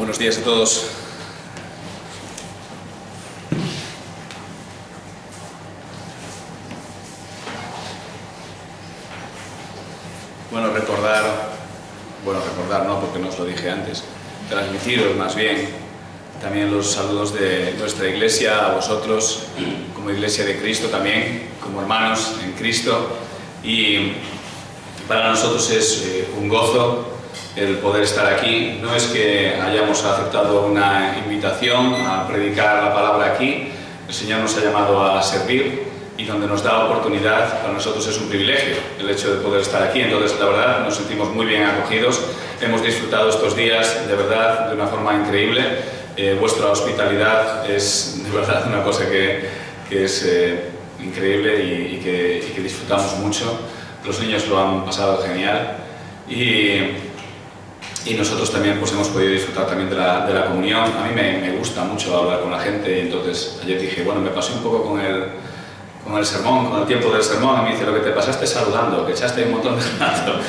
Buenos días a todos. Recordar no, porque no os lo dije antes, transmitiros más bien también los saludos de nuestra iglesia a vosotros, como Iglesia de Cristo también, como hermanos en Cristo, y para nosotros es un gozo el poder estar aquí. No es que hayamos aceptado una invitación a predicar la palabra aquí, el Señor nos ha llamado a servir, y donde nos da oportunidad, para nosotros es un privilegio el hecho de poder estar aquí. Entonces, la verdad, nos sentimos muy bien acogidos, hemos disfrutado estos días, de verdad, de una forma increíble. Vuestra hospitalidad es, de verdad, una cosa que es increíble y que disfrutamos mucho. Los niños lo han pasado genial y nosotros también pues, hemos podido disfrutar también de la comunión. A mí me gusta mucho hablar con la gente, y entonces ayer dije, bueno, me pasé un poco con el sermón, con el tiempo del sermón, y me dice, lo que te pasaste saludando, que echaste un montón de rato.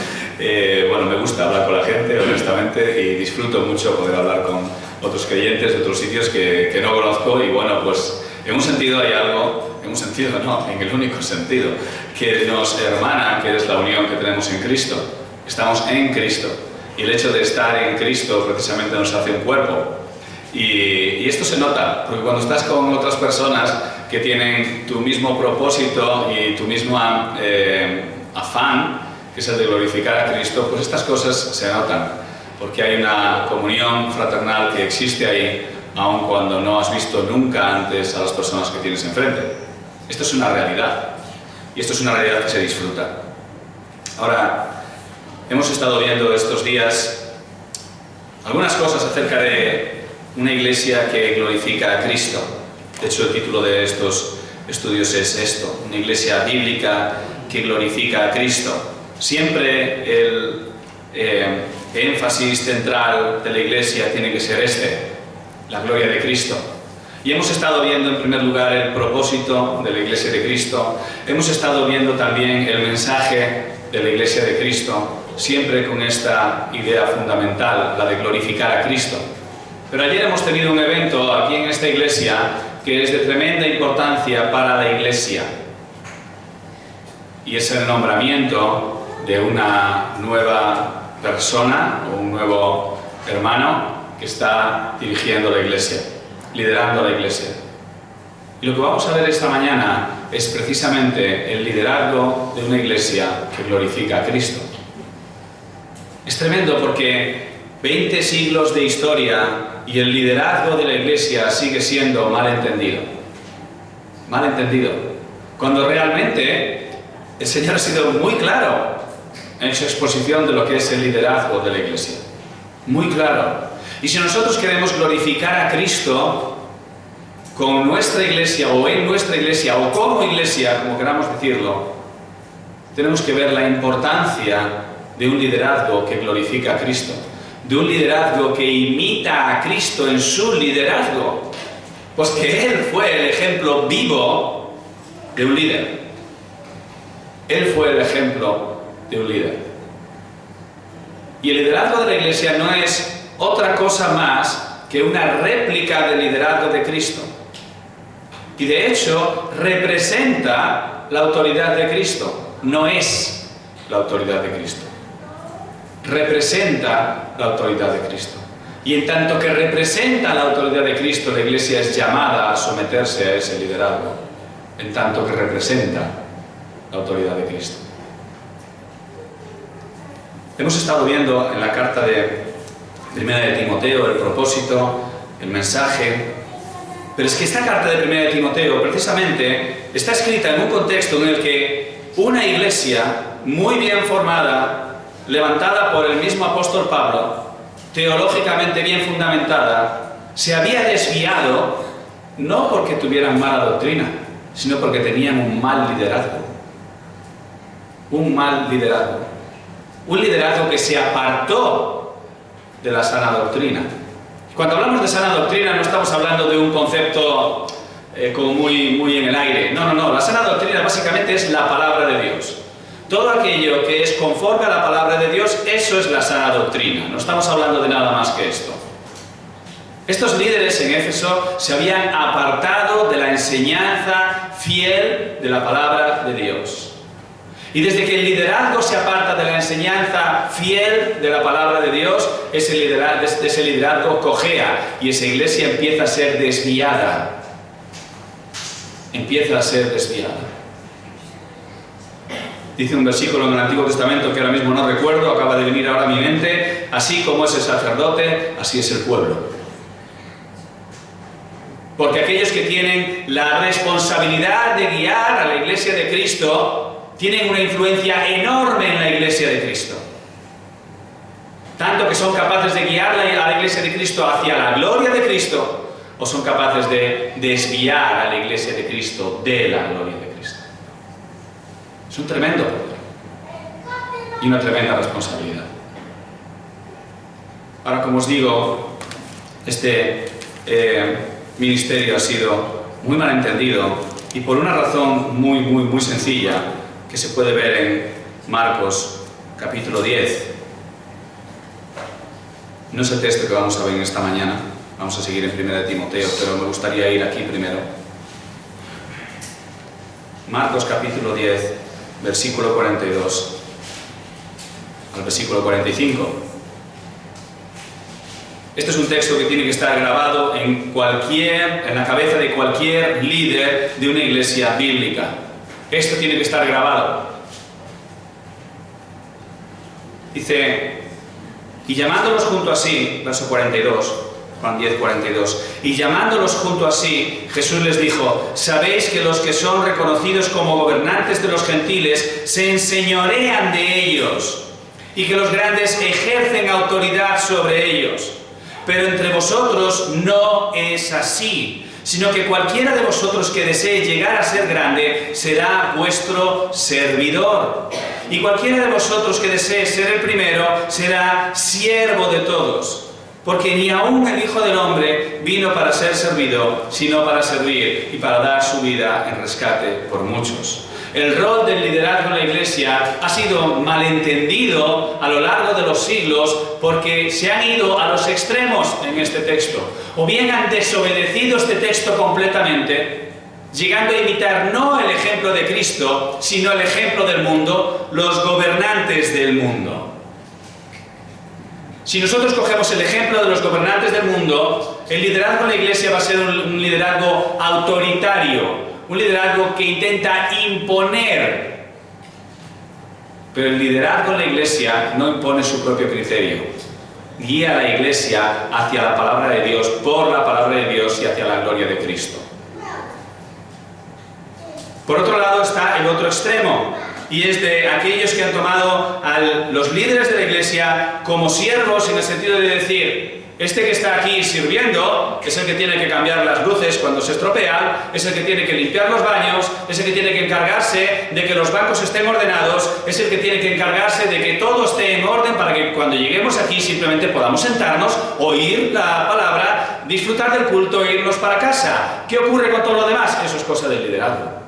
Bueno, me gusta hablar con la gente, honestamente, y disfruto mucho poder hablar con otros creyentes de otros sitios que no conozco, y bueno, pues en un sentido hay algo, en el único sentido, que nos hermana, que es la unión que tenemos en Cristo. Estamos en Cristo, y el hecho de estar en Cristo precisamente nos hace un cuerpo. Y esto se nota, porque cuando estás con otras personas que tienen tu mismo propósito y tu mismo afán, que es el de glorificar a Cristo, pues estas cosas se notan, porque hay una comunión fraternal que existe ahí, aun cuando no has visto nunca antes a las personas que tienes enfrente. Esto es una realidad, y esto es una realidad que se disfruta. Ahora, hemos estado viendo estos días algunas cosas acerca de una iglesia que glorifica a Cristo. De hecho, el título de estos estudios es esto, una iglesia bíblica que glorifica a Cristo. Siempre el énfasis central de la iglesia tiene que ser la gloria de Cristo. Y hemos estado viendo en primer lugar el propósito de la iglesia de Cristo. Hemos estado viendo también el mensaje de la iglesia de Cristo, siempre con esta idea fundamental, la de glorificar a Cristo. Pero ayer hemos tenido un evento aquí en esta iglesia que es de tremenda importancia para la iglesia, y es el nombramiento de una nueva persona o un nuevo hermano que está dirigiendo la iglesia, liderando la iglesia. Y lo que vamos a ver esta mañana es precisamente el liderazgo de una iglesia que glorifica a Cristo. Es tremendo porque 20 siglos de historia y el liderazgo de la iglesia sigue siendo mal entendido. Mal entendido. Cuando realmente el Señor ha sido muy claro en su exposición de lo que es el liderazgo de la iglesia. Muy claro. Y si nosotros queremos glorificar a Cristo con nuestra iglesia o en nuestra iglesia o como iglesia, como queramos decirlo, tenemos que ver la importancia de un liderazgo que glorifica a Cristo, de un liderazgo que imita a Cristo en su liderazgo, pues que Él fue el ejemplo vivo de un líder. Él fue el ejemplo de un líder. Y el liderazgo de la iglesia no es otra cosa más que una réplica del liderazgo de Cristo. Y de hecho representa la autoridad de Cristo, no es la autoridad de Cristo. Representa la autoridad de Cristo. Y en tanto que representa la autoridad de Cristo, la iglesia es llamada a someterse a ese liderazgo, en tanto que representa la autoridad de Cristo. Hemos estado viendo en la carta de Primera de Timoteo el propósito, el mensaje, pero es que esta carta de Primera de Timoteo precisamente está escrita en un contexto en el que una iglesia muy bien formada, levantada por el mismo apóstol Pablo, teológicamente bien fundamentada, se había desviado no porque tuvieran mala doctrina, sino porque tenían un mal liderazgo. Un mal liderazgo. Un liderazgo que se apartó de la sana doctrina. Cuando hablamos de sana doctrina no estamos hablando de un concepto como muy en el aire. No. La sana doctrina básicamente es la palabra de Dios. Todo aquello que es conforme a la palabra de Dios, eso es la sana doctrina. No estamos hablando de nada más que esto. Estos líderes en Éfeso se habían apartado de la enseñanza fiel de la palabra de Dios. Y desde que el liderazgo se aparta de la enseñanza fiel de la palabra de Dios, ese liderazgo cojea y esa iglesia empieza a ser desviada. Empieza a ser desviada. Dice un versículo en el Antiguo Testamento que ahora mismo no recuerdo, acaba de venir ahora a mi mente: así como es el sacerdote, así es el pueblo. Porque aquellos que tienen la responsabilidad de guiar a la iglesia de Cristo tienen una influencia enorme en la iglesia de Cristo. Tanto que son capaces de guiar a la iglesia de Cristo hacia la gloria de Cristo, o son capaces de desviar a la iglesia de Cristo de la gloria de Cristo. Es un tremendo poder y una tremenda responsabilidad. Ahora, como os digo, este ministerio ha sido muy mal entendido y por una razón muy sencilla que se puede ver en Marcos capítulo 10. No es el texto que vamos a ver esta mañana, vamos a seguir en 1 de Timoteo, pero me gustaría ir aquí primero. Marcos capítulo 10, versículo 42 al versículo 45. Este es un texto que tiene que estar grabado en la cabeza de cualquier líder de una iglesia bíblica. Esto tiene que estar grabado. Dice: y llamándolos junto a sí, verso 42, Juan 10, 42, y llamándolos junto a sí, Jesús les dijo: sabéis que los que son reconocidos como gobernantes de los gentiles se enseñorean de ellos, y que los grandes ejercen autoridad sobre ellos. Pero entre vosotros no es así, sino que cualquiera de vosotros que desee llegar a ser grande será vuestro servidor. Y cualquiera de vosotros que desee ser el primero será siervo de todos. Porque ni aun el Hijo del Hombre vino para ser servido, sino para servir y para dar su vida en rescate por muchos. El rol del liderazgo en la iglesia ha sido malentendido a lo largo de los siglos porque se han ido a los extremos en este texto. O bien han desobedecido este texto completamente, llegando a imitar no el ejemplo de Cristo, sino el ejemplo del mundo, los gobernantes del mundo. Si nosotros cogemos el ejemplo de los gobernantes del mundo, el liderazgo en la iglesia va a ser un liderazgo autoritario, un liderazgo que intenta imponer. Pero el liderazgo en la iglesia no impone su propio criterio. Guía a la iglesia hacia la palabra de Dios, por la palabra de Dios y hacia la gloria de Cristo. Por otro lado está el otro extremo, y es de aquellos que han tomado a los líderes de la iglesia como siervos, en el sentido de decir: este que está aquí sirviendo es el que tiene que cambiar las luces cuando se estropean, es el que tiene que limpiar los baños, es el que tiene que encargarse de que los bancos estén ordenados, es el que tiene que encargarse de que todo esté en orden para que cuando lleguemos aquí simplemente podamos sentarnos, oír la palabra, disfrutar del culto e irnos para casa. ¿Qué ocurre con todo lo demás? Eso es cosa del liderazgo.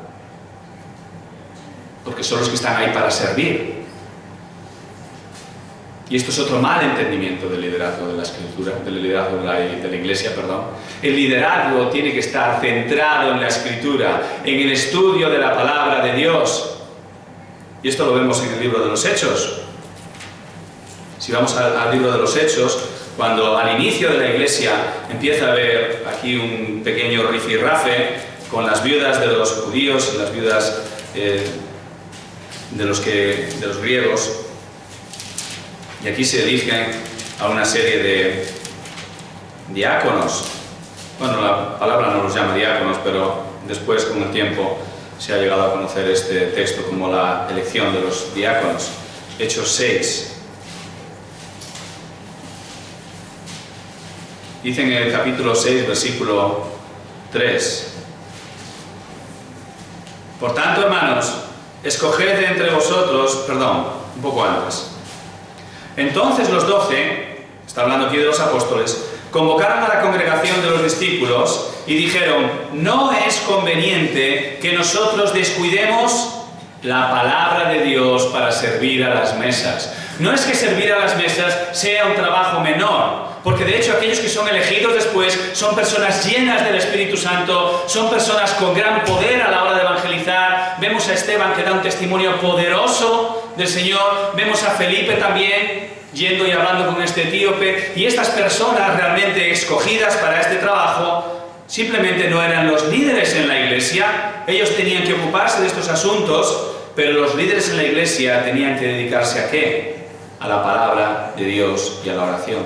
Porque son los que están ahí para servir. Y esto es otro mal entendimiento del liderazgo de la Escritura, del liderazgo de la Iglesia, perdón. El liderazgo tiene que estar centrado en la Escritura, en el estudio de la palabra de Dios. Y esto lo vemos en el libro de los Hechos. Si vamos al libro de los Hechos, cuando al inicio de la Iglesia empieza a haber aquí un pequeño rifirrafe con las viudas de los judíos y las viudas de los griegos, y aquí se eligen a una serie de diáconos. Bueno, la palabra no los llama diáconos, pero después, con el tiempo, se ha llegado a conocer este texto como la elección de los diáconos. Hechos 6. Dice en el capítulo 6, versículo 3: por tanto, hermanos, escoged de entre vosotros, perdón, un poco antes. Entonces los 12, está hablando aquí de los apóstoles, convocaron a la congregación de los discípulos y dijeron: no es conveniente que nosotros descuidemos la palabra de Dios para servir a las mesas. No es que servir a las mesas sea un trabajo menor, porque de hecho aquellos que son elegidos después son personas llenas del Espíritu Santo, son personas con gran poder a la hora de evangelizar. Vemos a Esteban que da un testimonio poderoso del Señor, vemos a Felipe también yendo y hablando con este etíope, y estas personas realmente escogidas para este trabajo simplemente no eran los líderes en la iglesia. Ellos tenían que ocuparse de estos asuntos, pero los líderes en la iglesia tenían que dedicarse ¿a qué? A la palabra de Dios y a la oración.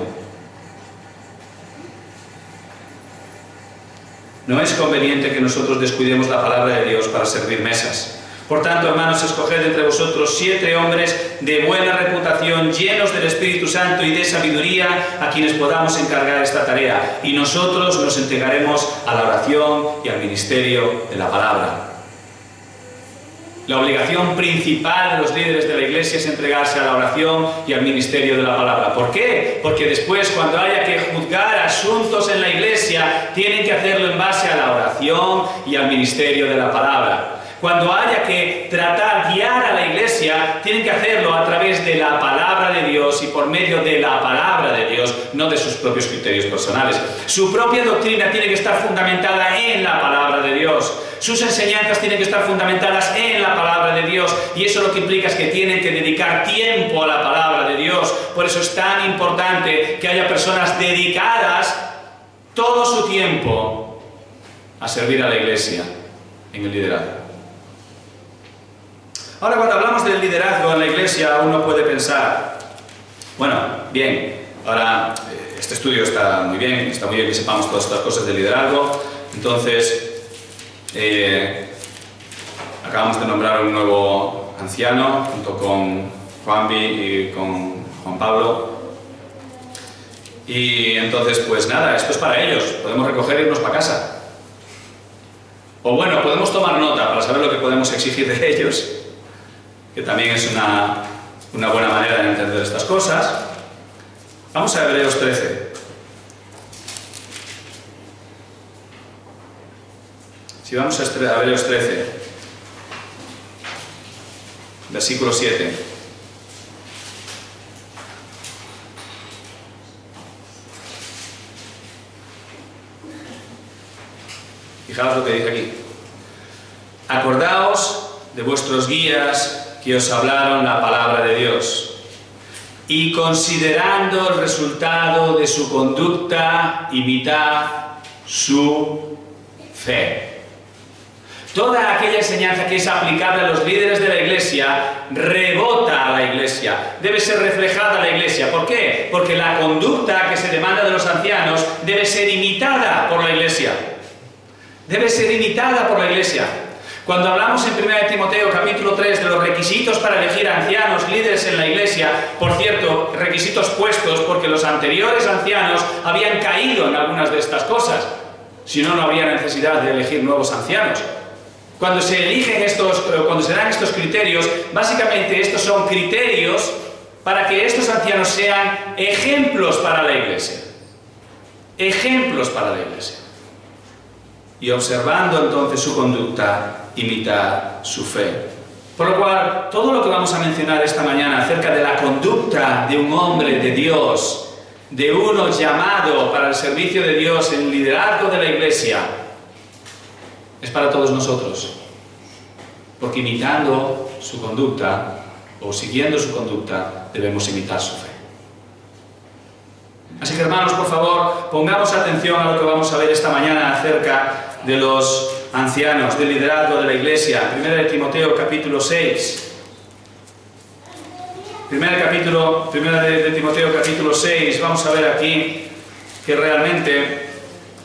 No es conveniente que nosotros descuidemos la palabra de Dios para servir mesas. Por tanto, hermanos, escoged entre vosotros 7 hombres de buena reputación, llenos del Espíritu Santo y de sabiduría, a quienes podamos encargar esta tarea. Y nosotros nos entregaremos a la oración y al ministerio de la palabra. La obligación principal de los líderes de la iglesia es entregarse a la oración y al ministerio de la palabra. ¿Por qué? Porque después, cuando haya que juzgar asuntos en la iglesia, tienen que hacerlo en base a la oración y al ministerio de la palabra. Cuando haya que tratar, guiar a la iglesia, tienen que hacerlo a través de la palabra de Dios y por medio de la palabra de Dios, no de sus propios criterios personales. Su propia doctrina tiene que estar fundamentada en la palabra de Dios. Sus enseñanzas tienen que estar fundamentadas en la palabra de Dios, y eso lo que implica es que tienen que dedicar tiempo a la palabra de Dios. Por eso es tan importante que haya personas dedicadas todo su tiempo a servir a la iglesia en el liderazgo. Ahora, cuando hablamos del liderazgo en la iglesia, uno puede pensar, bueno, bien, ahora este estudio está muy bien que sepamos todas estas cosas del liderazgo. Entonces, acabamos de nombrar un nuevo anciano junto con Juanvi y con Juan Pablo, y entonces pues nada, esto es para ellos, podemos recoger e irnos para casa, o bueno, podemos tomar nota para saber lo que podemos exigir de ellos, que también es una buena manera de entender estas cosas. Vamos a Hebreos 13. Si vamos a Hebreos 13, versículo 7. Fijaos lo que dice aquí. Acordaos de vuestros guías que os hablaron la palabra de Dios, y considerando el resultado de su conducta, imitad su fe. Toda aquella enseñanza que es aplicable a los líderes de la iglesia rebota a la iglesia, debe ser reflejada a la iglesia. ¿Por qué? Porque la conducta que se demanda de los ancianos debe ser imitada por la iglesia. Debe ser imitada por la iglesia. Cuando hablamos en 1 Timoteo capítulo 3 de los requisitos para elegir ancianos, líderes en la iglesia, por cierto, requisitos puestos porque los anteriores ancianos habían caído en algunas de estas cosas, si no, no había necesidad de elegir nuevos ancianos. Cuando se eligen cuando se dan estos criterios, básicamente estos son criterios para que estos ancianos sean ejemplos para la iglesia. Ejemplos para la iglesia. Y observando entonces su conducta, imitar su fe. Por lo cual, todo lo que vamos a mencionar esta mañana acerca de la conducta de un hombre de Dios, de uno llamado para el servicio de Dios en el liderazgo de la iglesia, es para todos nosotros. Porque imitando su conducta, o siguiendo su conducta, debemos imitar su fe. Así que, hermanos, por favor, pongamos atención a lo que vamos a ver esta mañana acerca de los ancianos, del liderazgo de la iglesia. 1 Timoteo capítulo 6. 1 de Timoteo capítulo 6. Vamos a ver aquí que realmente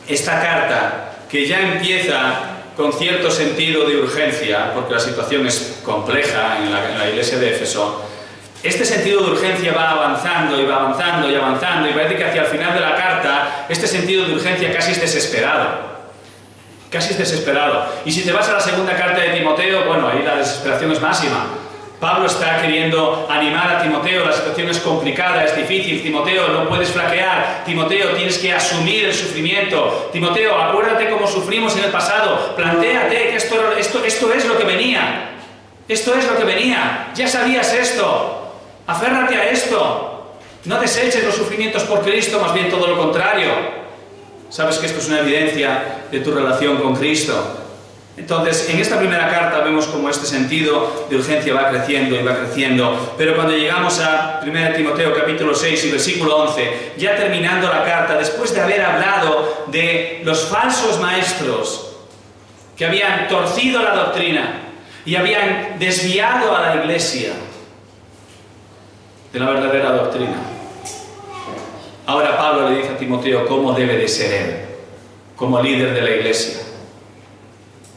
esta carta, que ya empieza con cierto sentido de urgencia, porque la situación es compleja en la iglesia de Éfeso, este sentido de urgencia va avanzando y va avanzando y avanzando, y parece que hacia el final de la carta este sentido de urgencia casi es desesperado. Casi es desesperado. Y si te vas a la segunda carta de Timoteo, bueno, ahí la desesperación es máxima. Pablo está queriendo animar a Timoteo, la situación es complicada, es difícil. Timoteo, no puedes flaquear. Timoteo, tienes que asumir el sufrimiento. Timoteo, acuérdate cómo sufrimos en el pasado. Plantéate que esto es lo que venía. Esto es lo que venía. Ya sabías esto. Aférrate a esto. No deseches los sufrimientos por Cristo, más bien todo lo contrario. Sabes que esto es una evidencia de tu relación con Cristo. Entonces, en esta primera carta vemos cómo este sentido de urgencia va creciendo y va creciendo. Pero cuando llegamos a 1 Timoteo capítulo 6 y versículo 11, ya terminando la carta, después de haber hablado de los falsos maestros que habían torcido la doctrina y habían desviado a la iglesia de la verdadera doctrina, ahora Pablo le dice a Timoteo cómo debe de ser él, como líder de la iglesia.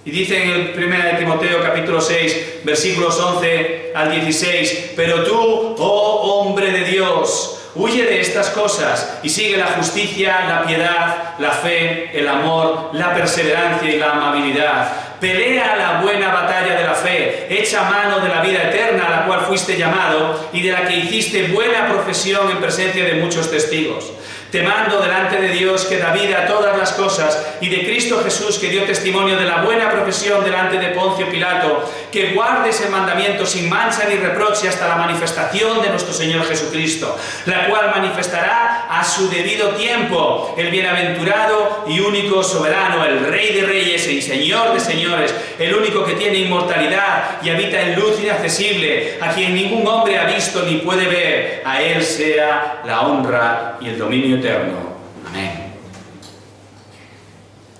Y dice en el 1 Timoteo capítulo 6, versículos 11 al 16, pero tú, oh hombre de Dios, huye de estas cosas y sigue la justicia, la piedad, la fe, el amor, la perseverancia y la amabilidad. Pelea la buena batalla de la fe, echa mano de la vida eterna a la cual fuiste llamado y de la que hiciste buena profesión en presencia de muchos testigos. Te mando delante de Dios que da vida a todas las cosas y de Cristo Jesús que dio testimonio de la buena profesión delante de Poncio Pilato, que guardes el mandamiento sin mancha ni reproche hasta la manifestación de nuestro Señor Jesucristo, la cual manifestará a su debido tiempo el bienaventurado y único soberano, el Rey de Reyes y Señor de Señores, el único que tiene inmortalidad y habita en luz inaccesible, a quien ningún hombre ha visto ni puede ver. A Él sea la honra y el dominio eterno. Amén.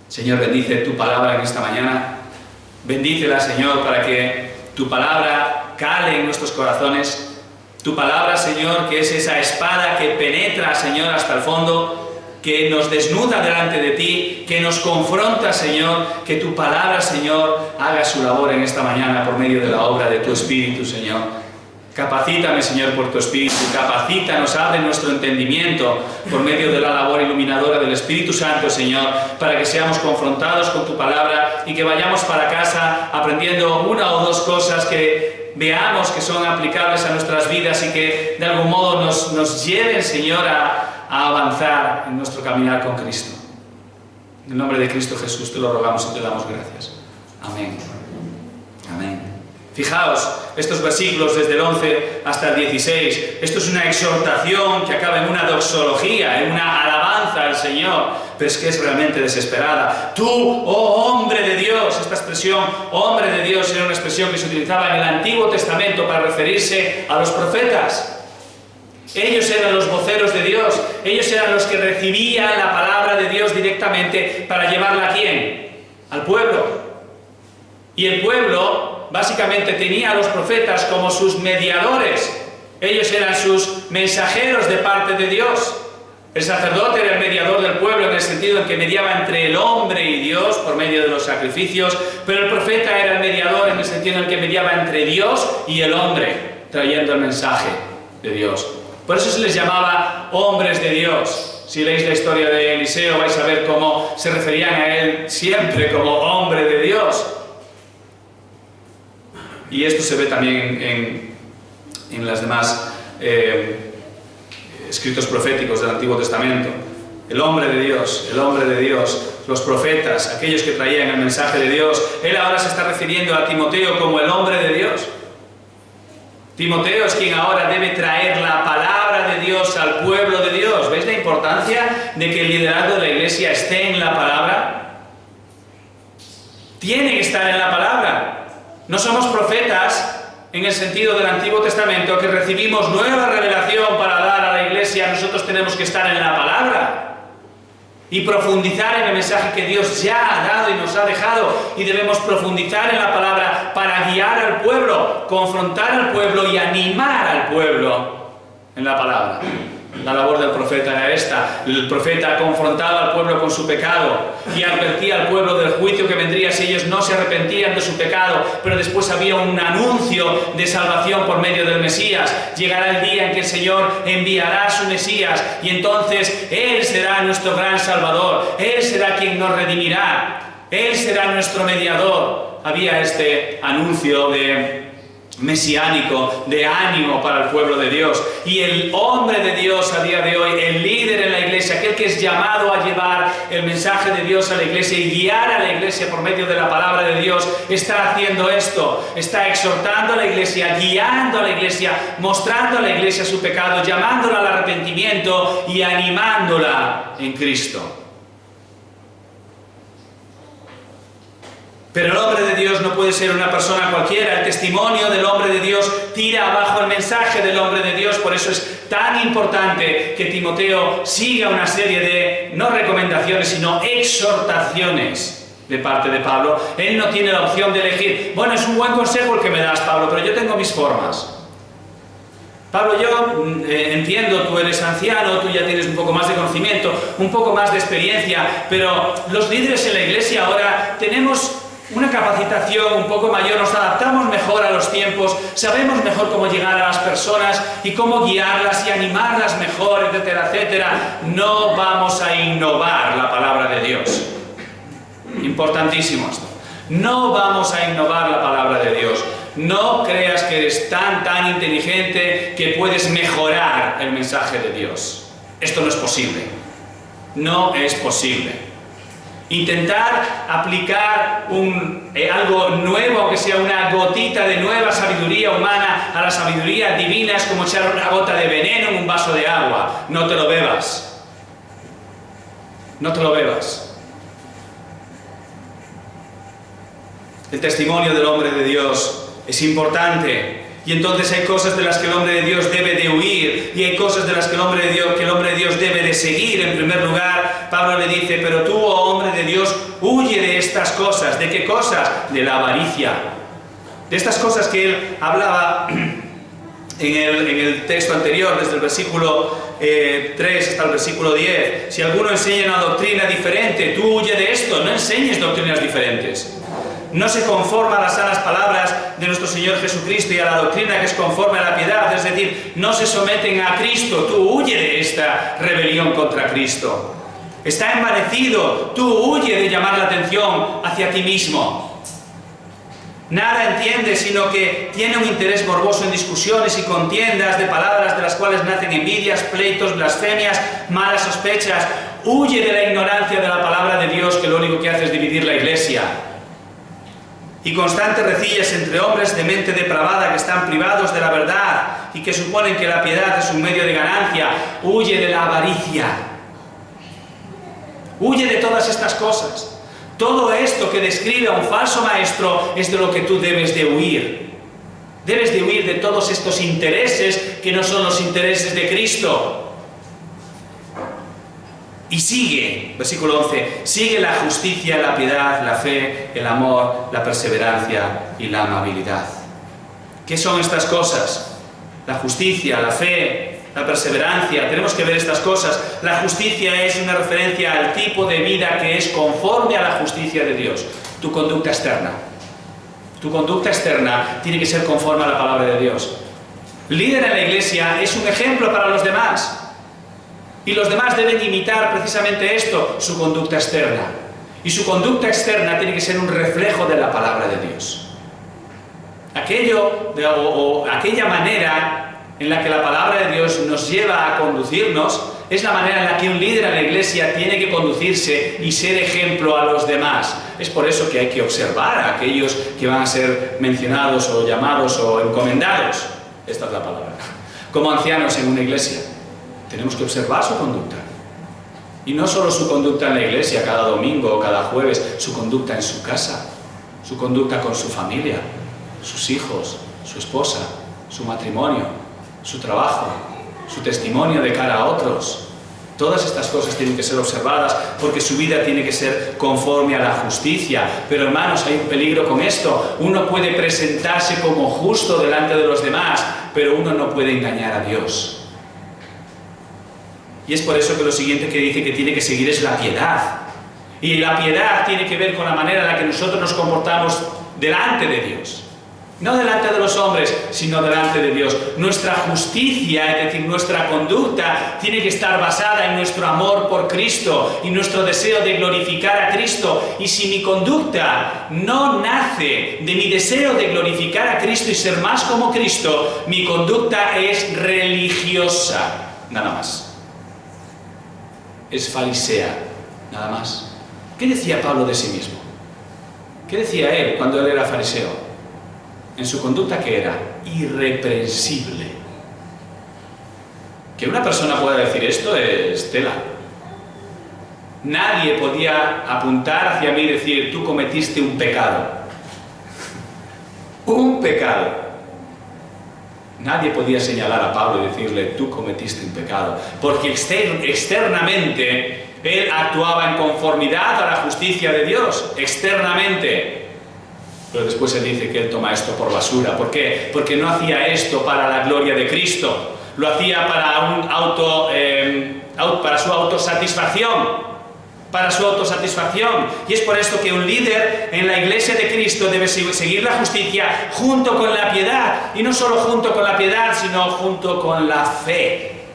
Señor, bendice tu palabra en esta mañana. Bendícela, Señor, para que tu palabra cale en nuestros corazones. Tu palabra, Señor, que es esa espada que penetra, Señor, hasta el fondo, que nos desnuda delante de ti, que nos confronta, Señor. Que tu palabra, Señor, haga su labor en esta mañana por medio de la obra de tu Espíritu, Señor. Capacítame, Señor, por tu Espíritu, capacítanos, abre nuestro entendimiento por medio de la labor iluminadora del Espíritu Santo, Señor, para que seamos confrontados con tu palabra y que vayamos para casa aprendiendo una o dos cosas que veamos que son aplicables a nuestras vidas y que de algún modo nos lleven, Señor, a avanzar en nuestro caminar con Cristo. En el nombre de Cristo Jesús te lo rogamos y te damos gracias. Amén. Amén. Fijaos, estos versículos desde el 11 hasta el 16, esto es una exhortación que acaba en una doxología, en una alabanza al Señor, pero es que es realmente desesperada. Tú, oh hombre de Dios, esta expresión, hombre de Dios, era una expresión que se utilizaba en el Antiguo Testamento para referirse a los profetas. Ellos eran los voceros de Dios, ellos eran los que recibían la palabra de Dios directamente para llevarla ¿a quién? Al pueblo. Y el pueblo básicamente tenía a los profetas como sus mediadores. Ellos eran sus mensajeros de parte de Dios. El sacerdote era el mediador del pueblo en el sentido en que mediaba entre el hombre y Dios por medio de los sacrificios, pero el profeta era el mediador en el sentido en el que mediaba entre Dios y el hombre, trayendo el mensaje de Dios. Por eso se les llamaba hombres de Dios. Si leéis la historia de Eliseo vais a ver cómo se referían a él siempre como hombre de Dios. Y esto se ve también en las demás escritos proféticos del Antiguo Testamento. El hombre de Dios, los profetas, aquellos que traían el mensaje de Dios. Él ahora se está refiriendo a Timoteo como el hombre de Dios. Timoteo es quien ahora debe traer la palabra de Dios al pueblo de Dios. ¿Veis la importancia de que el liderazgo de la iglesia esté en la palabra? Tiene que estar en la palabra. No somos profetas en el sentido del Antiguo Testamento que recibimos nueva revelación para dar a la iglesia. Nosotros tenemos que estar en la palabra y profundizar en el mensaje que Dios ya ha dado y nos ha dejado, y debemos profundizar en la palabra para guiar al pueblo, confrontar al pueblo y animar al pueblo en la palabra. La labor del profeta era esta. El profeta confrontaba al pueblo con su pecado y advertía al pueblo del juicio que vendría si ellos no se arrepentían de su pecado, pero después había un anuncio de salvación por medio del Mesías. Llegará el día en que el Señor enviará a su Mesías y entonces Él será nuestro gran Salvador. Él será quien nos redimirá. Él será nuestro mediador. Había este anuncio de mesiánico, de ánimo para el pueblo de Dios. Y el hombre de Dios a día de hoy, el líder en la iglesia, aquel que es llamado a llevar el mensaje de Dios a la iglesia y guiar a la iglesia por medio de la palabra de Dios, está haciendo esto, está exhortando a la iglesia, guiando a la iglesia, mostrando a la iglesia su pecado, llamándola al arrepentimiento y animándola en Cristo. Pero el hombre de Dios no puede ser una persona cualquiera. El testimonio del hombre de Dios tira abajo el mensaje del hombre de Dios. Por eso es tan importante que Timoteo siga una serie de, no recomendaciones, sino exhortaciones de parte de Pablo. Él no tiene la opción de elegir, bueno, es un buen consejo el que me das, Pablo, pero yo tengo mis formas. Pablo, yo entiendo, tú eres anciano, tú ya tienes un poco más de conocimiento, un poco más de experiencia, pero los líderes en la iglesia ahora tenemos una capacitación un poco mayor, nos adaptamos mejor a los tiempos, sabemos mejor cómo llegar a las personas y cómo guiarlas y animarlas mejor, etcétera, etcétera. No vamos a innovar la palabra de Dios. Importantísimo esto. No vamos a innovar la palabra de Dios. No creas que eres tan inteligente que puedes mejorar el mensaje de Dios. Esto no es posible. No es posible. Intentar aplicar algo nuevo, aunque sea una gotita de nueva sabiduría humana, a la sabiduría divina es como echar una gota de veneno en un vaso de agua. No te lo bebas. No te lo bebas. El testimonio del hombre de Dios es importante. Y entonces hay cosas de las que el hombre de Dios debe de huir, y hay cosas de las que el hombre de Dios debe de seguir. En primer lugar, Pablo le dice, pero tú, oh hombre de Dios, huye de estas cosas. ¿De qué cosas? De la avaricia. De estas cosas que él hablaba en el texto anterior, desde el versículo 3 hasta el versículo 10. Si alguno enseña una doctrina diferente, tú huye de esto, no enseñes doctrinas diferentes. No se conforma a las sanas palabras de nuestro Señor Jesucristo y a la doctrina que es conforme a la piedad, es decir, no se someten a Cristo, tú huye de esta rebelión contra Cristo. Está envanecido, tú huye de llamar la atención hacia ti mismo. Nada entiende, sino que tiene un interés morboso en discusiones y contiendas de palabras de las cuales nacen envidias, pleitos, blasfemias, malas sospechas. Huye de la ignorancia de la palabra de Dios, que lo único que hace es dividir la iglesia. Y constantes recillas entre hombres de mente depravada que están privados de la verdad y que suponen que la piedad es un medio de ganancia. Huye de la avaricia. Huye de todas estas cosas. Todo esto que describe a un falso maestro es de lo que tú debes de huir. Debes de huir de todos estos intereses que no son los intereses de Cristo. Y sigue, versículo 11, sigue la justicia, la piedad, la fe, el amor, la perseverancia y la amabilidad. ¿Qué son estas cosas? La justicia, la fe, la perseverancia. Tenemos que ver estas cosas. La justicia es una referencia al tipo de vida que es conforme a la justicia de Dios. Tu conducta externa. Tu conducta externa tiene que ser conforme a la palabra de Dios. Líder en la iglesia es un ejemplo para los demás. Y los demás deben imitar precisamente esto, su conducta externa. Y su conducta externa tiene que ser un reflejo de la palabra de Dios. Aquella manera en la que la palabra de Dios nos lleva a conducirnos es la manera en la que un líder en la iglesia tiene que conducirse y ser ejemplo a los demás. Es por eso que hay que observar a aquellos que van a ser mencionados o llamados o encomendados. Esta es la palabra. Como ancianos en una iglesia. Tenemos que observar su conducta. Y no solo su conducta en la iglesia, cada domingo o cada jueves, su conducta en su casa, su conducta con su familia, sus hijos, su esposa, su matrimonio, su trabajo, su testimonio de cara a otros. Todas estas cosas tienen que ser observadas porque su vida tiene que ser conforme a la justicia. Pero hermanos, hay un peligro con esto. Uno puede presentarse como justo delante de los demás, pero uno no puede engañar a Dios. Y es por eso que lo siguiente que dice que tiene que seguir es la piedad. Y la piedad tiene que ver con la manera en la que nosotros nos comportamos delante de Dios. No delante de los hombres, sino delante de Dios. Nuestra justicia, es decir, nuestra conducta, tiene que estar basada en nuestro amor por Cristo y nuestro deseo de glorificar a Cristo. Y si mi conducta no nace de mi deseo de glorificar a Cristo y ser más como Cristo, mi conducta es religiosa, nada más. Es farisea, nada más. ¿Qué decía Pablo de sí mismo? ¿Qué decía él cuando él era fariseo? En su conducta, que era irreprensible. Que una persona pueda decir esto es tela. Nadie podía apuntar hacia mí y decir, tú cometiste un pecado. Un pecado. Nadie podía señalar a Pablo y decirle, tú cometiste un pecado. Porque externamente él actuaba en conformidad a la justicia de Dios. Externamente. Pero después él dice que él toma esto por basura. ¿Por qué? Porque no hacía esto para la gloria de Cristo. Lo hacía para su autosatisfacción. Para su autosatisfacción. Y es por esto que un líder en la iglesia de Cristo debe seguir la justicia junto con la piedad. Y no solo junto con la piedad, sino junto con la fe.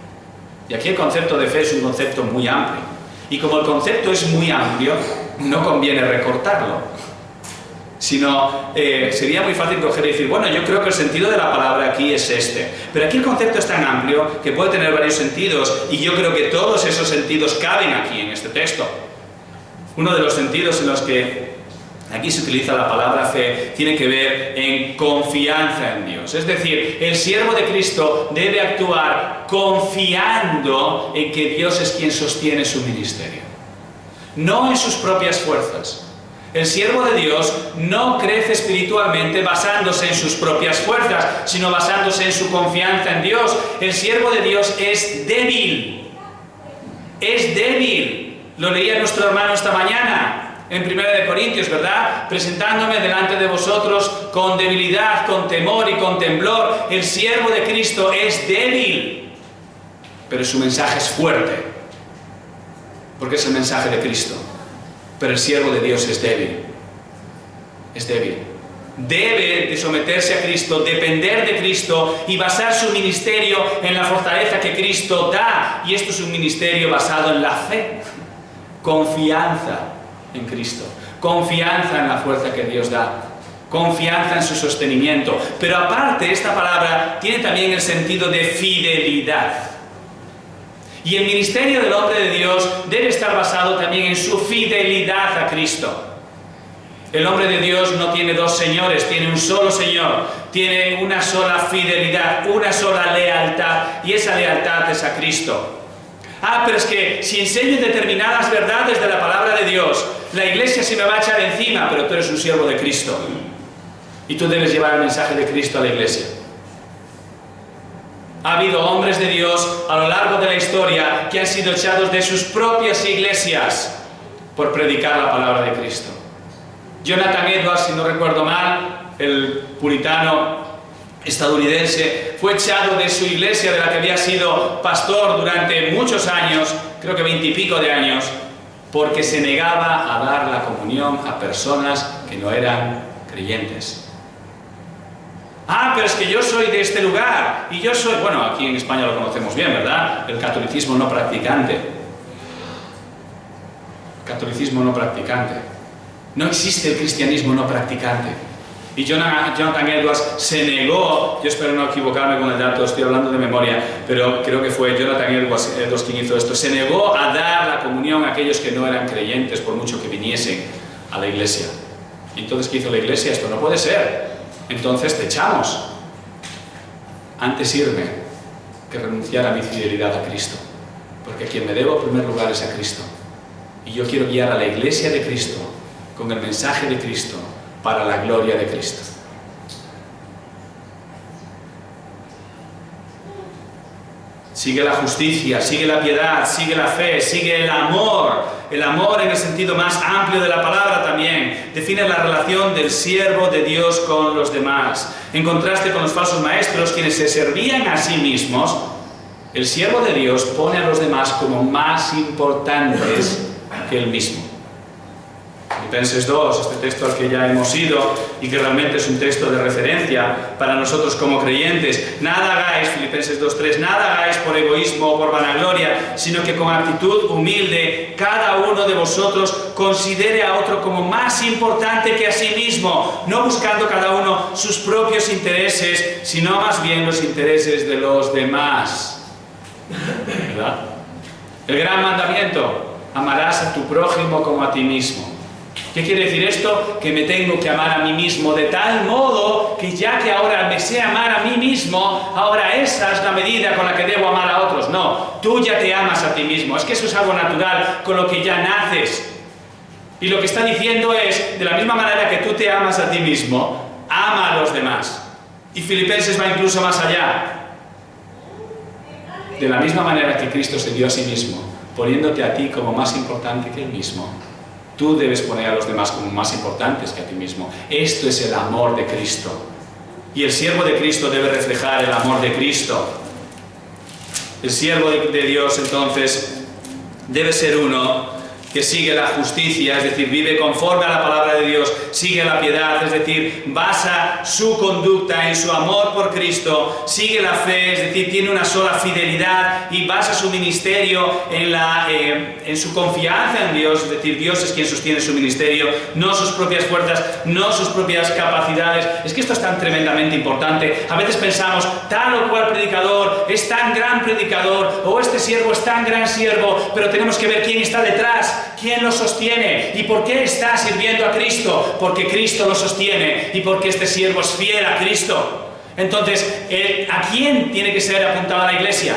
Y aquí el concepto de fe es un concepto muy amplio. Y como el concepto es muy amplio, no conviene recortarlo. Sino sería muy fácil coger y decir, bueno, yo creo que el sentido de la palabra aquí es este. Pero aquí el concepto es tan amplio que puede tener varios sentidos y yo creo que todos esos sentidos caben aquí en este texto. Uno de los sentidos en los que aquí se utiliza la palabra fe tiene que ver en confianza en Dios. Es decir, el siervo de Cristo debe actuar confiando en que Dios es quien sostiene su ministerio. No en sus propias fuerzas. El siervo de Dios no crece espiritualmente basándose en sus propias fuerzas, sino basándose en su confianza en Dios. El siervo de Dios es débil. Es débil. Lo leía nuestro hermano esta mañana en 1 Corintios, ¿verdad? Presentándome delante de vosotros con debilidad, con temor y con temblor. El siervo de Cristo es débil, pero su mensaje es fuerte, porque es el mensaje de Cristo. Pero el siervo de Dios es débil. Es débil. Debe de someterse a Cristo, depender de Cristo y basar su ministerio en la fortaleza que Cristo da. Y esto es un ministerio basado en la fe. Confianza en Cristo. Confianza en la fuerza que Dios da. Confianza en su sostenimiento. Pero aparte, esta palabra tiene también el sentido de fidelidad. Y el ministerio del hombre de Dios debe estar basado también en su fidelidad a Cristo. El hombre de Dios no tiene dos señores, tiene un solo Señor. Tiene una sola fidelidad, una sola lealtad, y esa lealtad es a Cristo. Pero es que si enseño determinadas verdades de la palabra de Dios, la iglesia se me va a echar encima, pero tú eres un siervo de Cristo. Y tú debes llevar el mensaje de Cristo a la iglesia. Ha habido hombres de Dios a lo largo de la historia que han sido echados de sus propias iglesias por predicar la palabra de Cristo. Jonathan Edwards, si no recuerdo mal, el puritano estadounidense, fue echado de su iglesia de la que había sido pastor durante muchos años, creo que 20 y pico de años, porque se negaba a dar la comunión a personas que no eran creyentes. Pero es que yo soy de este lugar, y yo soy, bueno, aquí en España lo conocemos bien, ¿verdad? El catolicismo no practicante. Catolicismo no practicante. No existe el cristianismo no practicante. Y Jonathan Edwards se negó, yo espero no equivocarme con el dato, estoy hablando de memoria, pero creo que fue Jonathan Edwards quien hizo esto, se negó a dar la comunión a aquellos que no eran creyentes, por mucho que viniesen a la iglesia. ¿Y entonces qué hizo la iglesia? Esto no puede ser. Entonces te echamos. Antes irme que renunciar a mi fidelidad a Cristo, porque a quien me debo en primer lugar es a Cristo. Y yo quiero guiar a la iglesia de Cristo con el mensaje de Cristo para la gloria de Cristo. Sigue la justicia, sigue la piedad, sigue la fe, sigue el amor. El amor en el sentido más amplio de la palabra también. Define la relación del siervo de Dios con los demás. En contraste con los falsos maestros, quienes se servían a sí mismos, el siervo de Dios pone a los demás como más importantes que él mismo. Filipenses 2, este texto al que ya hemos ido y que realmente es un texto de referencia para nosotros como creyentes. Nada hagáis, Filipenses 2:3, nada hagáis por egoísmo o por vanagloria, sino que con actitud humilde cada uno de vosotros considere a otro como más importante que a sí mismo, no buscando cada uno sus propios intereses, sino más bien los intereses de los demás. ¿Verdad? El gran mandamiento: amarás a tu prójimo como a ti mismo. ¿Qué quiere decir esto? Que me tengo que amar a mí mismo de tal modo que ya que ahora me sé amar a mí mismo, ahora esa es la medida con la que debo amar a otros. No, tú ya te amas a ti mismo. Es que eso es algo natural con lo que ya naces. Y lo que está diciendo es, de la misma manera que tú te amas a ti mismo, ama a los demás. Y Filipenses va incluso más allá. De la misma manera que Cristo se dio a sí mismo, poniéndote a ti como más importante que Él mismo, tú debes poner a los demás como más importantes que a ti mismo. Esto es el amor de Cristo. Y el siervo de Cristo debe reflejar el amor de Cristo. El siervo de Dios, entonces, debe ser uno que sigue la justicia, es decir, vive conforme a la palabra de Dios, sigue la piedad, es decir, basa su conducta en su amor por Cristo, sigue la fe, es decir, tiene una sola fidelidad y basa su ministerio en su confianza en Dios, es decir, Dios es quien sostiene su ministerio, no sus propias fuerzas, no sus propias capacidades. Es que esto es tan tremendamente importante. A veces pensamos, tal o cual predicador es tan gran predicador, o este siervo es tan gran siervo, pero tenemos que ver quién está detrás. ¿Quién lo sostiene? ¿Y por qué está sirviendo a Cristo? Porque Cristo lo sostiene y porque este siervo es fiel a Cristo. Entonces, ¿a quién tiene que ser apuntada la iglesia?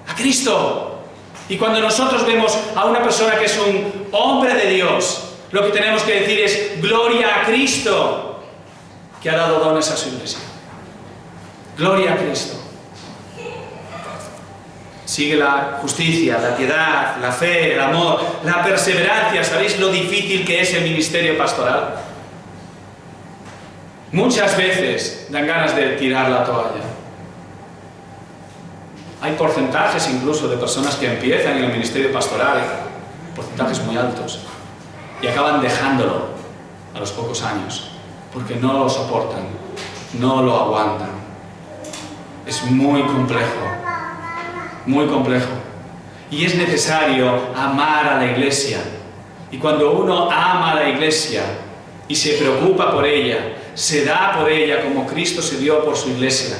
A Cristo. Y cuando nosotros vemos a una persona que es un hombre de Dios, lo que tenemos que decir es gloria a Cristo, que ha dado dones a su iglesia. Gloria a Cristo. Sigue la justicia, la piedad, la fe, el amor, la perseverancia. ¿Sabéis lo difícil que es el ministerio pastoral? Muchas veces dan ganas de tirar la toalla. Hay porcentajes incluso de personas que empiezan en el ministerio pastoral, porcentajes muy altos, y acaban dejándolo a los pocos años, porque no lo soportan, no lo aguantan. Es muy complejo. Muy complejo. Y es necesario amar a la iglesia. Y cuando uno ama a la iglesia y se preocupa por ella, se da por ella como Cristo se dio por su iglesia,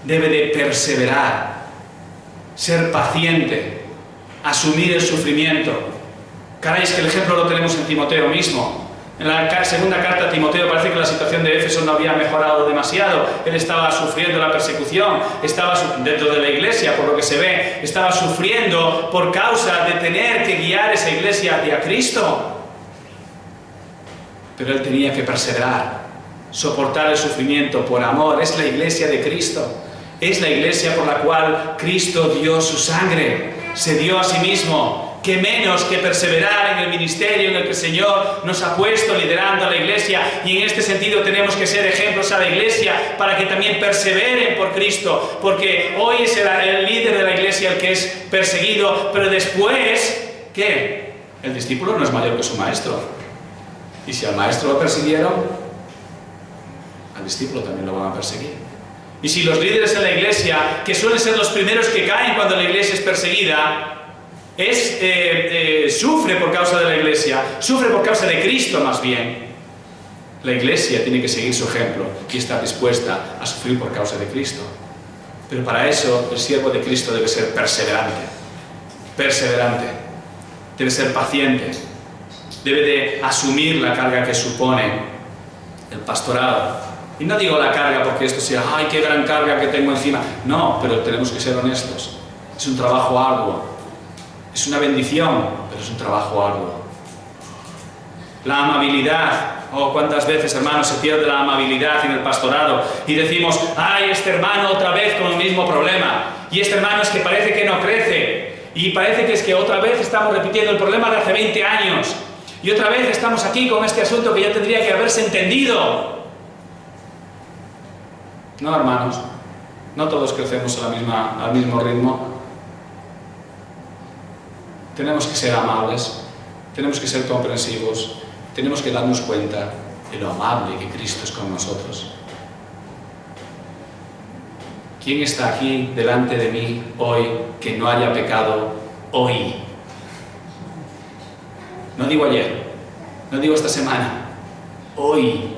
debe de perseverar, ser paciente, asumir el sufrimiento. Caray, es que el ejemplo lo tenemos en Timoteo mismo. En la segunda carta a Timoteo parece que la situación de Éfeso no había mejorado demasiado. Él estaba sufriendo la persecución, estaba dentro de la iglesia, por lo que se ve, estaba sufriendo por causa de tener que guiar esa iglesia hacia Cristo. Pero él tenía que perseverar, soportar el sufrimiento por amor. Es la iglesia de Cristo. Es la iglesia por la cual Cristo dio su sangre, se dio a sí mismo. Que menos que perseverar en el ministerio en el que el Señor nos ha puesto liderando a la iglesia, y en este sentido tenemos que ser ejemplos a la iglesia para que también perseveren por Cristo, porque hoy es el líder de la iglesia el que es perseguido, pero después, ¿qué? El discípulo no es mayor que su maestro, y si al maestro lo persiguieron, al discípulo también lo van a perseguir. Y si los líderes en la iglesia, que suelen ser los primeros que caen cuando la iglesia es perseguida, sufre por causa de la iglesia, sufre por causa de Cristo más bien, la iglesia tiene que seguir su ejemplo y estar dispuesta a sufrir por causa de Cristo. Pero para eso el siervo de Cristo debe ser perseverante, debe ser paciente, debe de asumir la carga que supone el pastorado. Y no digo la carga porque esto sea, ¡ay, qué gran carga que tengo encima! No, pero tenemos que ser honestos. Es un trabajo arduo. Es una bendición, pero es un trabajo arduo. La amabilidad. Oh, cuántas veces, hermanos, se pierde la amabilidad en el pastorado y decimos, ¡ay, este hermano otra vez con el mismo problema! Y este hermano es que parece que no crece. Y parece que es que otra vez estamos repitiendo el problema de hace 20 años. Y otra vez estamos aquí con este asunto que ya tendría que haberse entendido. No, hermanos, no todos crecemos al mismo ritmo. Tenemos que ser amables, tenemos que ser comprensivos, tenemos que darnos cuenta de lo amable que Cristo es con nosotros. ¿Quién está aquí delante de mí hoy que no haya pecado hoy? No digo ayer, no digo esta semana, hoy.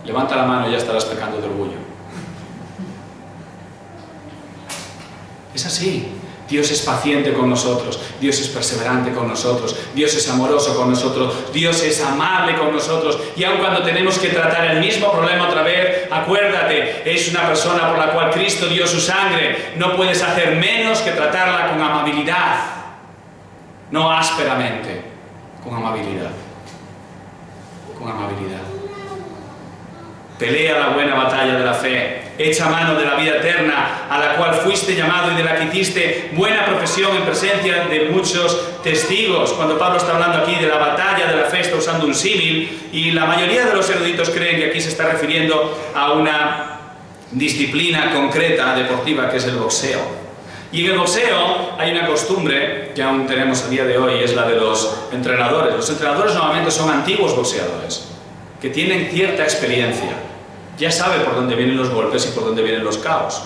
Levanta la mano y ya estarás pecando de orgullo. Es así. Dios es paciente con nosotros, Dios es perseverante con nosotros, Dios es amoroso con nosotros, Dios es amable con nosotros, y aun cuando tenemos que tratar el mismo problema otra vez, acuérdate, es una persona por la cual Cristo dio su sangre, no puedes hacer menos que tratarla con amabilidad, no ásperamente, con amabilidad, con amabilidad. Pelea la buena batalla de la fe, echa mano de la vida eterna a la cual fuiste llamado y de la que hiciste buena profesión en presencia de muchos testigos. Cuando Pablo está hablando aquí de la batalla de la fe, está usando un símil, y la mayoría de los eruditos creen que aquí se está refiriendo a una disciplina concreta deportiva que es el boxeo. Y en el boxeo hay una costumbre que aún tenemos a día de hoy, es la de los entrenadores. Los entrenadores normalmente son antiguos boxeadores que tienen cierta experiencia. Ya sabe por dónde vienen los golpes y por dónde vienen los caos.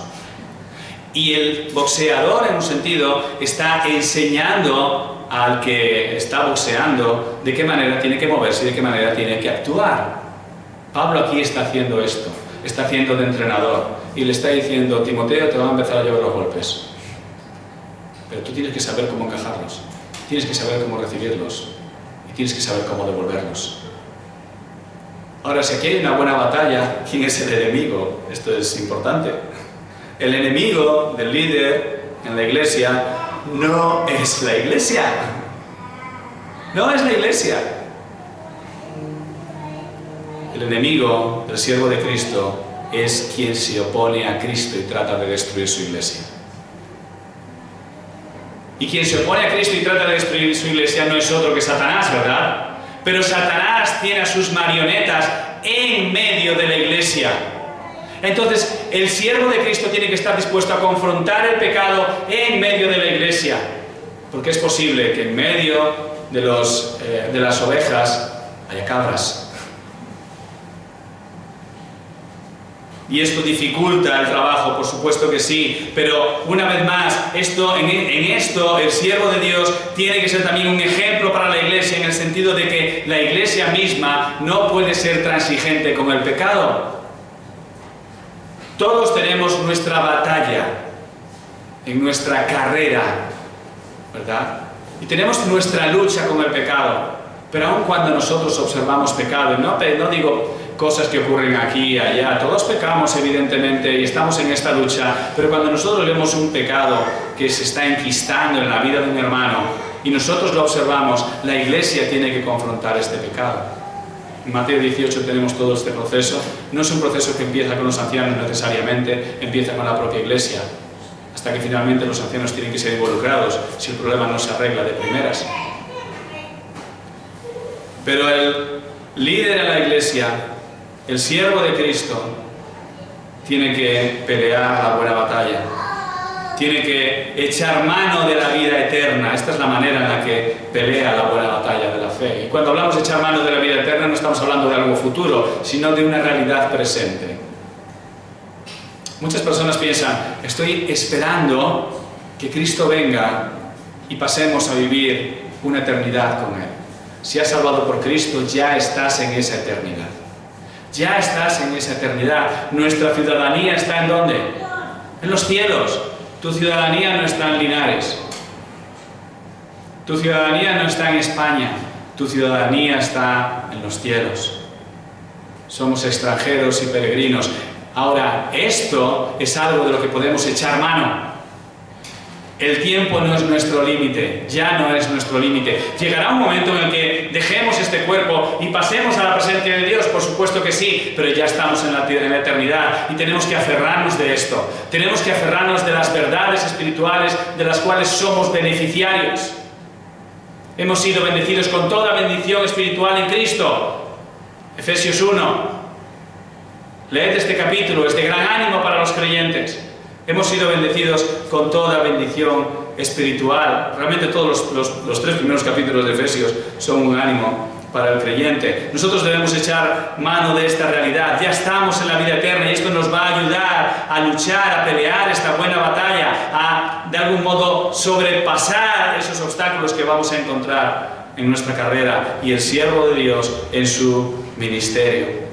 Y el boxeador, en un sentido, está enseñando al que está boxeando de qué manera tiene que moverse y de qué manera tiene que actuar. Pablo aquí está haciendo esto, está haciendo de entrenador y le está diciendo: Timoteo, te van a empezar a llevar los golpes, pero tú tienes que saber cómo encajarlos, tienes que saber cómo recibirlos y tienes que saber cómo devolverlos. Ahora, si aquí hay una buena batalla, ¿quién es el enemigo? Esto es importante. El enemigo del líder en la iglesia no es la iglesia. No es la iglesia. El enemigo del siervo de Cristo es quien se opone a Cristo y trata de destruir su iglesia. Y quien se opone a Cristo y trata de destruir su iglesia no es otro que Satanás, ¿verdad? Pero Satanás tiene a sus marionetas en medio de la iglesia. Entonces, el siervo de Cristo tiene que estar dispuesto a confrontar el pecado en medio de la iglesia. Porque es posible que en medio de las ovejas haya cabras. Y esto dificulta el trabajo, por supuesto que sí, pero una vez más, en esto el siervo de Dios tiene que ser también un ejemplo para la iglesia, en el sentido de que la iglesia misma no puede ser transigente con el pecado. Todos tenemos nuestra batalla en nuestra carrera, ¿verdad? Y tenemos nuestra lucha con el pecado, pero aun cuando nosotros observamos pecado, y no digo cosas que ocurren aquí y allá, todos pecamos evidentemente y estamos en esta lucha, pero cuando nosotros vemos un pecado que se está enquistando en la vida de un hermano y nosotros lo observamos, la iglesia tiene que confrontar este pecado. En Mateo 18 tenemos todo este proceso. No es un proceso que empieza con los ancianos necesariamente, empieza con la propia iglesia, hasta que finalmente los ancianos tienen que ser involucrados si el problema no se arregla de primeras. Pero el líder en la iglesia, el siervo de Cristo, tiene que pelear la buena batalla, tiene que echar mano de la vida eterna. Esta es la manera en la que pelea la buena batalla de la fe. Y cuando hablamos de echar mano de la vida eterna, no estamos hablando de algo futuro, sino de una realidad presente. Muchas personas piensan: estoy esperando que Cristo venga y pasemos a vivir una eternidad con Él. Si has salvado por Cristo, ya estás en esa eternidad. Ya estás en esa eternidad. Nuestra ciudadanía está ¿en dónde? En los cielos. Tu ciudadanía no está en Linares. Tu ciudadanía no está en España. Tu ciudadanía está en los cielos. Somos extranjeros y peregrinos. Ahora, esto es algo de lo que podemos echar mano. El tiempo no es nuestro límite, ya no es nuestro límite. Llegará un momento en el que dejemos este cuerpo y pasemos a la presencia de Dios, por supuesto que sí, pero ya estamos en la eternidad y tenemos que aferrarnos de esto. Tenemos que aferrarnos de las verdades espirituales de las cuales somos beneficiarios. Hemos sido bendecidos con toda bendición espiritual en Cristo. Efesios 1. Leed este capítulo, es de gran ánimo para los creyentes. Hemos sido bendecidos con toda bendición espiritual. Realmente todos los 3 primeros capítulos de Efesios son un ánimo para el creyente. Nosotros debemos echar mano de esta realidad. Ya estamos en la vida eterna y esto nos va a ayudar a luchar, a pelear esta buena batalla, a de algún modo sobrepasar esos obstáculos que vamos a encontrar en nuestra carrera y el siervo de Dios en su ministerio.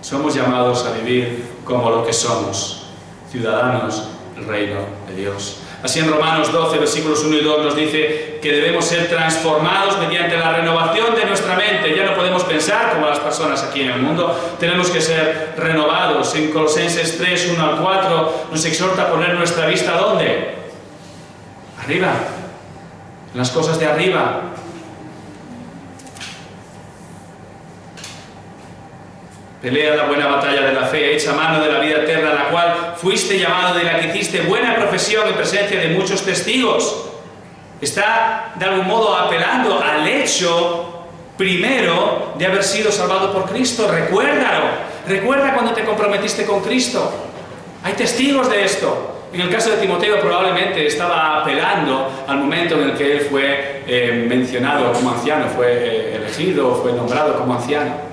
Somos llamados a vivir como lo que somos, ciudadanos del reino de Dios. Así en Romanos 12, versículos 1 y 2 nos dice que debemos ser transformados mediante la renovación de nuestra mente. Ya no podemos pensar como las personas aquí en el mundo, tenemos que ser renovados. En Colosenses 3, 1 al 4 nos exhorta a poner nuestra vista ¿dónde? Arriba, en las cosas de arriba. Pelea la buena batalla de la fe, echa mano de la vida eterna, a la cual fuiste llamado, de la que hiciste buena profesión en presencia de muchos testigos. Está de algún modo apelando al hecho primero de haber sido salvado por Cristo. Recuérdalo, recuerda cuando te comprometiste con Cristo. Hay testigos de esto. En el caso de Timoteo probablemente estaba apelando al momento en el que él fue mencionado como anciano, fue elegido, fue nombrado como anciano.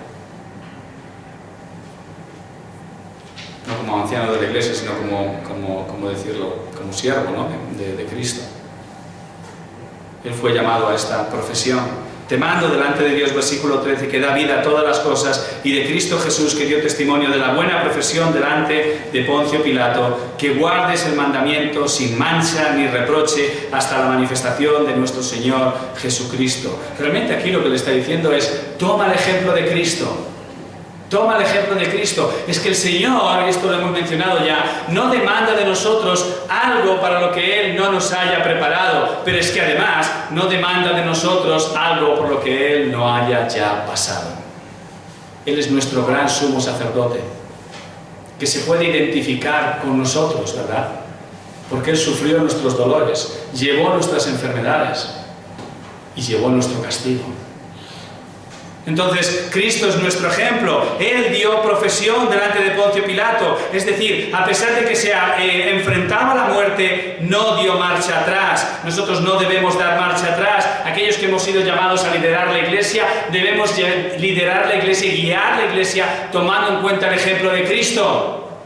No como anciano de la iglesia, sino como decirlo, como siervo, ¿no? de Cristo. Él fue llamado a esta profesión. Te mando delante de Dios, versículo 13, que da vida a todas las cosas, y de Cristo Jesús, que dio testimonio de la buena profesión delante de Poncio Pilato, que guardes el mandamiento sin mancha ni reproche hasta la manifestación de nuestro Señor Jesucristo. Realmente aquí lo que le está diciendo es, toma el ejemplo de Cristo. Toma el ejemplo de Cristo. Es que el Señor, esto lo hemos mencionado ya, no demanda de nosotros algo para lo que Él no nos haya preparado, pero es que además no demanda de nosotros algo por lo que Él no haya ya pasado. Él es nuestro gran sumo sacerdote, que se puede identificar con nosotros, ¿verdad? Porque Él sufrió nuestros dolores, llevó nuestras enfermedades y llevó nuestro castigo. Entonces, Cristo es nuestro ejemplo. Él dio profesión delante de Poncio Pilato. Es decir, a pesar de que se enfrentaba a la muerte, no dio marcha atrás. Nosotros no debemos dar marcha atrás. Aquellos que hemos sido llamados a liderar la iglesia, debemos liderar la iglesia y guiar la iglesia tomando en cuenta el ejemplo de Cristo.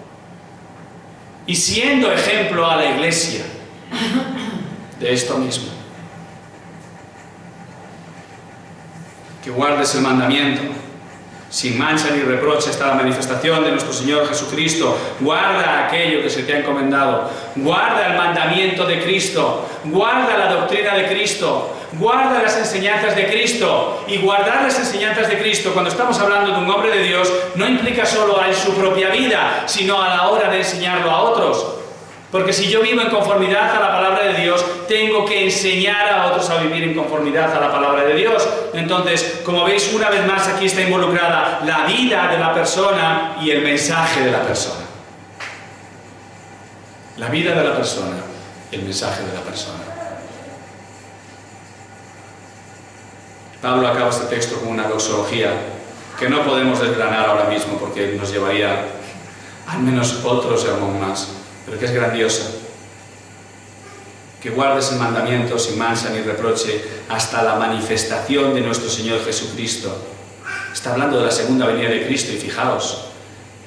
Y siendo ejemplo a la iglesia de esto mismo. Que guardes el mandamiento sin mancha ni reproche hasta la manifestación de nuestro Señor Jesucristo. Guarda aquello que se te ha encomendado. Guarda el mandamiento de Cristo. Guarda la doctrina de Cristo. Guarda las enseñanzas de Cristo. Y guardar las enseñanzas de Cristo, cuando estamos hablando de un hombre de Dios, no implica solo en su propia vida, sino a la hora de enseñarlo a otros. Porque si yo vivo en conformidad a la palabra de Dios, tengo que enseñar a otros a vivir en conformidad a la palabra de Dios. Entonces, como veis, una vez más aquí está involucrada la vida de la persona y el mensaje de la persona. La vida de la persona, el mensaje de la persona. Pablo acaba este texto con una doxología que no podemos desgranar ahora mismo porque nos llevaría al menos otro sermón más, pero que es grandiosa. Que guardes el mandamiento sin mancha ni reproche hasta la manifestación de nuestro Señor Jesucristo. Está hablando de la segunda venida de Cristo y fijaos,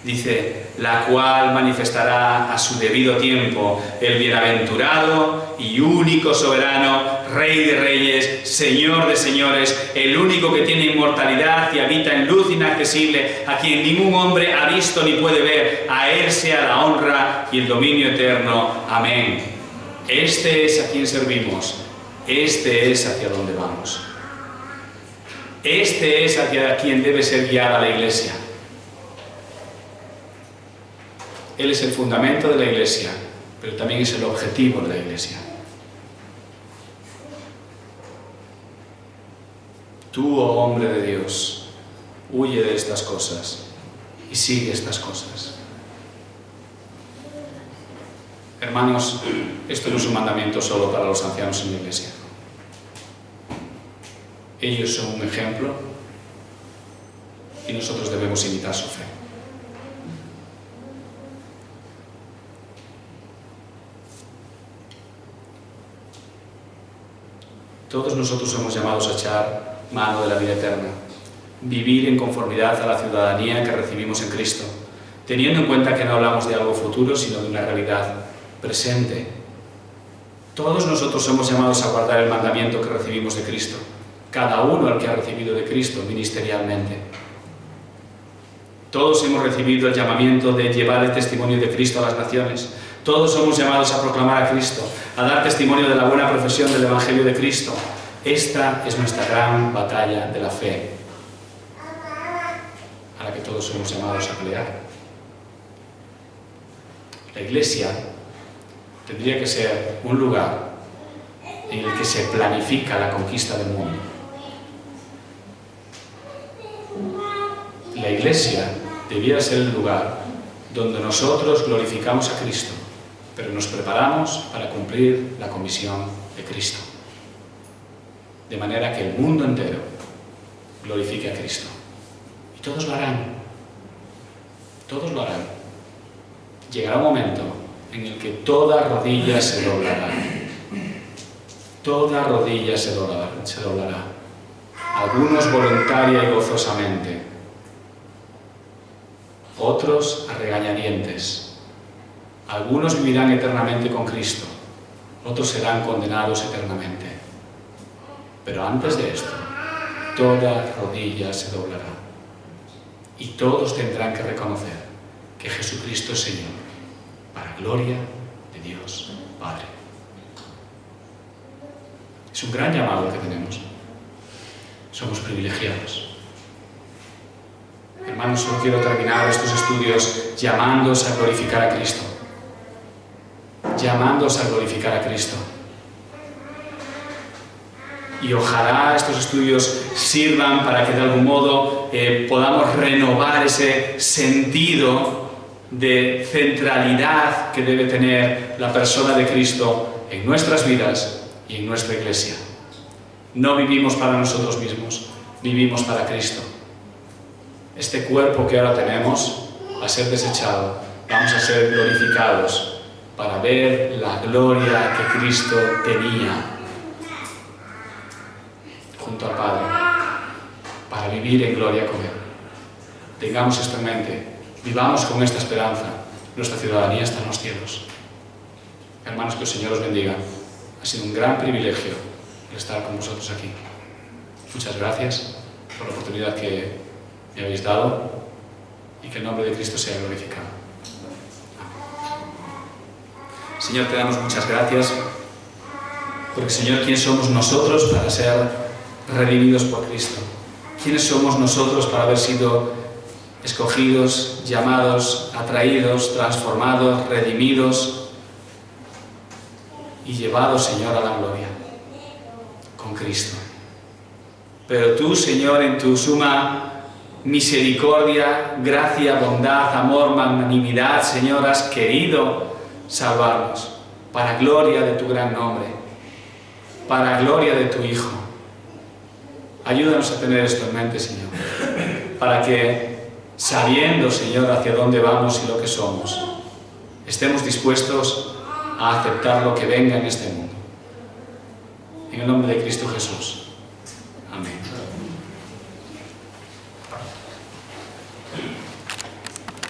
dice, la cual manifestará a su debido tiempo el bienaventurado y único soberano, Rey de reyes, Señor de señores, el único que tiene inmortalidad y habita en luz inaccesible, a quien ningún hombre ha visto ni puede ver, a Él sea la honra y el dominio eterno. Amén. Este es a quien servimos, este es hacia donde vamos. Este es hacia quien debe ser guiada la iglesia. Él es el fundamento de la iglesia, pero también es el objetivo de la iglesia. Tú, oh hombre de Dios, huye de estas cosas y sigue estas cosas. Hermanos, esto no es un mandamiento solo para los ancianos en la iglesia. Ellos son un ejemplo y nosotros debemos imitar su fe. Todos nosotros somos llamados a echar mano de la vida eterna, vivir en conformidad a la ciudadanía que recibimos en Cristo, teniendo en cuenta que no hablamos de algo futuro, sino de una realidad presente. Todos nosotros somos llamados a guardar el mandamiento que recibimos de Cristo, cada uno el que ha recibido de Cristo ministerialmente. Todos hemos recibido el llamamiento de llevar el testimonio de Cristo a las naciones. Todos somos llamados a proclamar a Cristo, a dar testimonio de la buena profesión del Evangelio de Cristo. Esta es nuestra gran batalla de la fe, a la que todos somos llamados a pelear. La Iglesia tendría que ser un lugar en el que se planifica la conquista del mundo. La Iglesia debiera ser el lugar donde nosotros glorificamos a Cristo, pero nos preparamos para cumplir la comisión de Cristo, de manera que el mundo entero glorifique a Cristo. Y todos lo harán. Todos lo harán. Llegará un momento en el que toda rodilla se doblará. Toda rodilla se doblará. Algunos voluntaria y gozosamente, otros a regañadientes. Algunos vivirán eternamente con Cristo, otros serán condenados eternamente. Pero antes de esto, toda rodilla se doblará. Y todos tendrán que reconocer que Jesucristo es Señor, para gloria de Dios Padre. Es un gran llamado el que tenemos. Somos privilegiados. Hermanos, solo quiero terminar estos estudios llamándoos a glorificar a Cristo. Llamándoos a glorificar a Cristo. Y ojalá estos estudios sirvan para que de algún modo podamos renovar ese sentido de centralidad que debe tener la persona de Cristo en nuestras vidas y en nuestra Iglesia. No vivimos para nosotros mismos, vivimos para Cristo. Este cuerpo que ahora tenemos va a ser desechado, vamos a ser glorificados para ver la gloria que Cristo tenía junto al Padre, para vivir en gloria con Él. Tengamos esto en mente, vivamos con esta esperanza. Nuestra ciudadanía está en los cielos. Hermanos, que el Señor os bendiga. Ha sido un gran privilegio el estar con vosotros aquí. Muchas gracias por la oportunidad que me habéis dado y que el nombre de Cristo sea glorificado. Señor, te damos muchas gracias porque, Señor, ¿quién somos nosotros para ser redimidos por Cristo? ¿Quiénes somos nosotros para haber sido escogidos, llamados, atraídos, transformados, redimidos y llevados, Señor, a la gloria con Cristo? Pero tú, Señor, en tu suma misericordia, gracia, bondad, amor, magnanimidad, Señor, has querido salvarnos para gloria de tu gran nombre, para gloria de tu Hijo. Ayúdanos a tener esto en mente, Señor, para que, sabiendo, Señor, hacia dónde vamos y lo que somos, estemos dispuestos a aceptar lo que venga en este mundo. En el nombre de Cristo Jesús. Amén.